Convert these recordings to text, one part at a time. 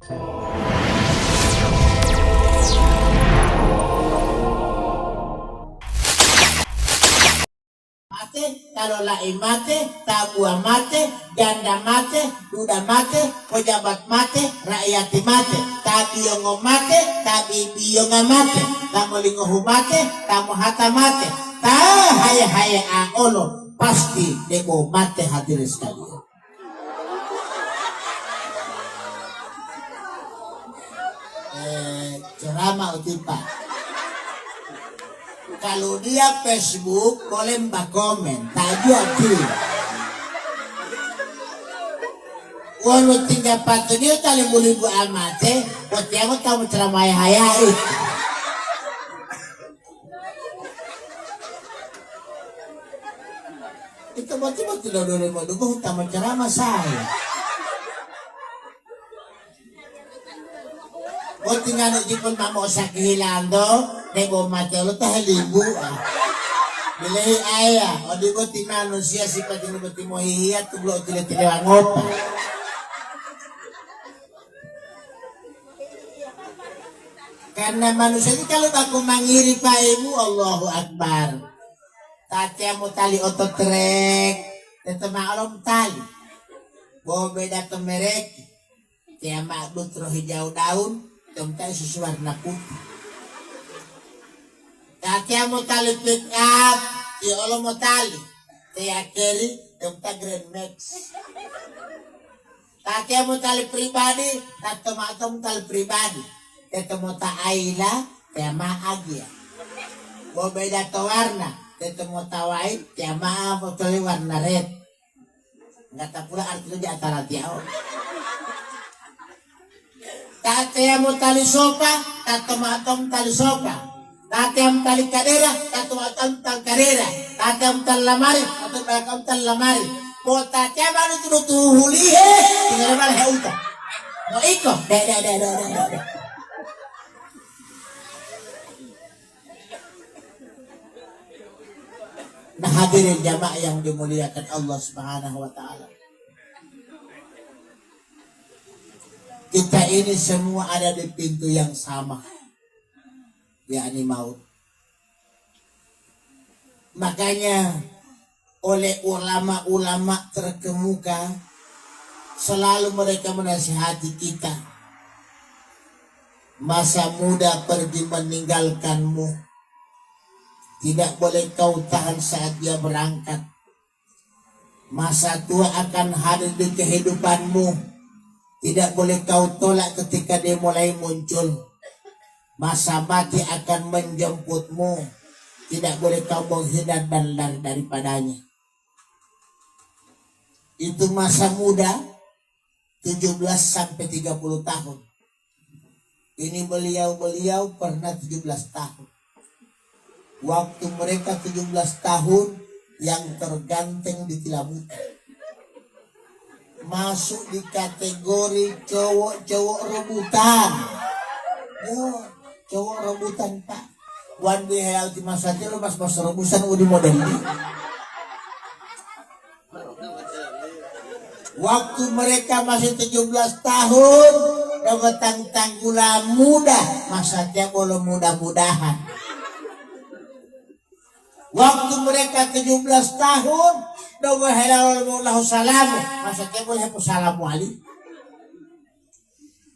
Mate, kalau lain mate, tabua mate, janda mate, duda mate, pejabat mate, rakyat mate, tabiyongo mate, tabibiyonga mate, kamu lingohu mate, kamu hata mate, haya aolo, pasti demo mate hadirin sekalian. Ceramah utipa. Kalau dia Facebook boleh mbak komen, tak jual. Walau tinggal patu dia tali buli bu amate, buat yang tahu ceramah hayai. Itu betul dulu mau dukung tamu ceramah saya. Buat tinggal jipun mamo sakhilan do, nebo mate lo tah libu. Bilai ayah, odi buat tinggal manusia sifat ini buat mau hiat tu belum tidak ngopa. Karena manusia ini kalau aku mengiri Pak Ibu, Allahu Akbar. Tatya mau tali otot trek, tetap maklum tali. Bawa beda temerek, tiap makbut roh hijau daun, tempat susu warna putih. Tatya mau tali pick up, ya Allah mau tali. Tiap kiri, tempat Grand Max. Tatya mau tali pribadi, tatya mau tali pribadi. Ketemu tak aila, tema agia. Bawa beda to warna, ketemu tawai, tema botol warna red. Nggak tahu pula artinya di antara dia. Tatemu tali sopa, tatemu tali sopa. Tatemu tali kadera, tatemu tali kadera. Tatemu tali lamari, tatemu tali lamari. Kota tema itu tuhuli tinggal malah heuta. Mau ikut, deh. Nah hadirin jamaah yang dimuliakan Allah Subhanahu wa ta'ala. Kita ini semua ada di pintu yang sama, yakni maut. Makanya oleh ulama-ulama terkemuka selalu mereka menasihati kita. Masa muda pergi meninggalkanmu. Tidak boleh kau tahan saat dia berangkat. Masa tua akan hadir di kehidupanmu. Tidak boleh kau tolak ketika dia mulai muncul. Masa mati akan menjemputmu. Tidak boleh kau menghindar dan lari daripadanya. Itu masa muda 17 sampai 30 tahun. Ini beliau pernah 17 tahun. Waktu mereka 17 tahun yang terganteng di Tilamuta. Masuk di kategori cowok rebutan. Oh, cowok rebutan Pak. One day healthy masa aja lo mas rebutan udah model ini. Waktu mereka masih 17 tahun, dapat tanggulah muda, masanya belum mudah-mudahan. Waktu mereka 17 tahun, dapat halallahu salamu, masanya boleh salamu alaikum.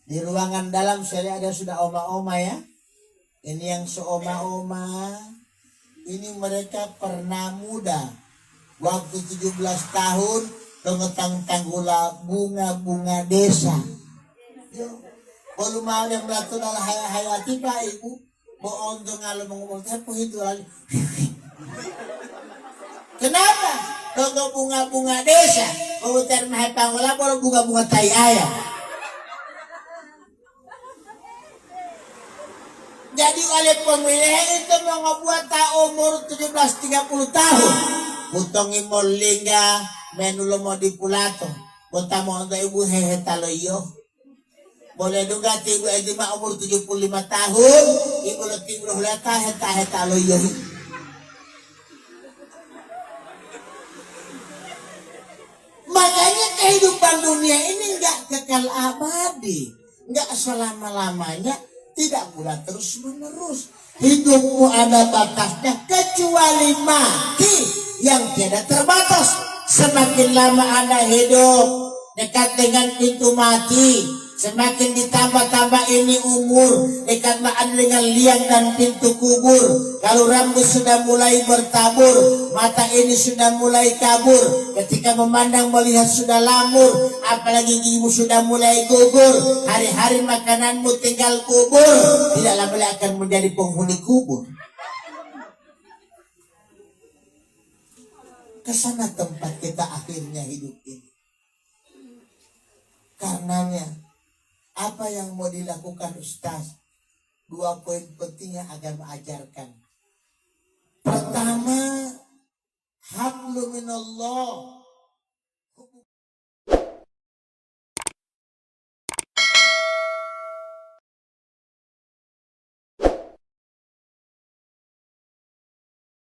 Di ruangan dalam saya ada sudah oma-oma ya. Ini yang seoma-oma, ini mereka pernah muda. Waktu 17 tahun, tanggulah bunga-bunga desa. Kalau mau yang melakukan ala hayati Pak Ibu, bohong dong kalau mengumumkan itu lagi. Kenapa? Kalau bunga-bunga desa, kalau termahal panggola, kalau bunga-bunga tai ayam. Jadi oleh pemilih itu mau ngebuat tak umur 17-30 tahun. Butongi mau lingga, menulo mau dipulato. Buta mau untuk ibu hehe taloyo. Boleh juga ibu ejima umur 75 tahun. Ibu letih berhulata hehe taloyo. Makanya kehidupan dunia ini enggak kekal abadi. nggak selama-lamanya, tidak pula terus-menerus. Hidupmu ada batasnya, kecuali mati yang tidak terbatas. Semakin lama Anda hidup dekat dengan pintu mati, semakin ditambah-tambah ini umur, dekatlah Anda dengan liang dan pintu kubur. Kalau rambut sudah mulai bertabur, mata ini sudah mulai kabur, ketika memandang melihat sudah lamur, apalagi gigimu sudah mulai gugur, hari-hari makananmu tinggal kubur, tidak lama lagi akan menjadi penghuni kubur. Kesana tempat kita akhirnya hidup ini. Karenanya, apa yang mau dilakukan Ustaz? 2 poin penting yang akan mengajarkan. Pertama, hablum minallah,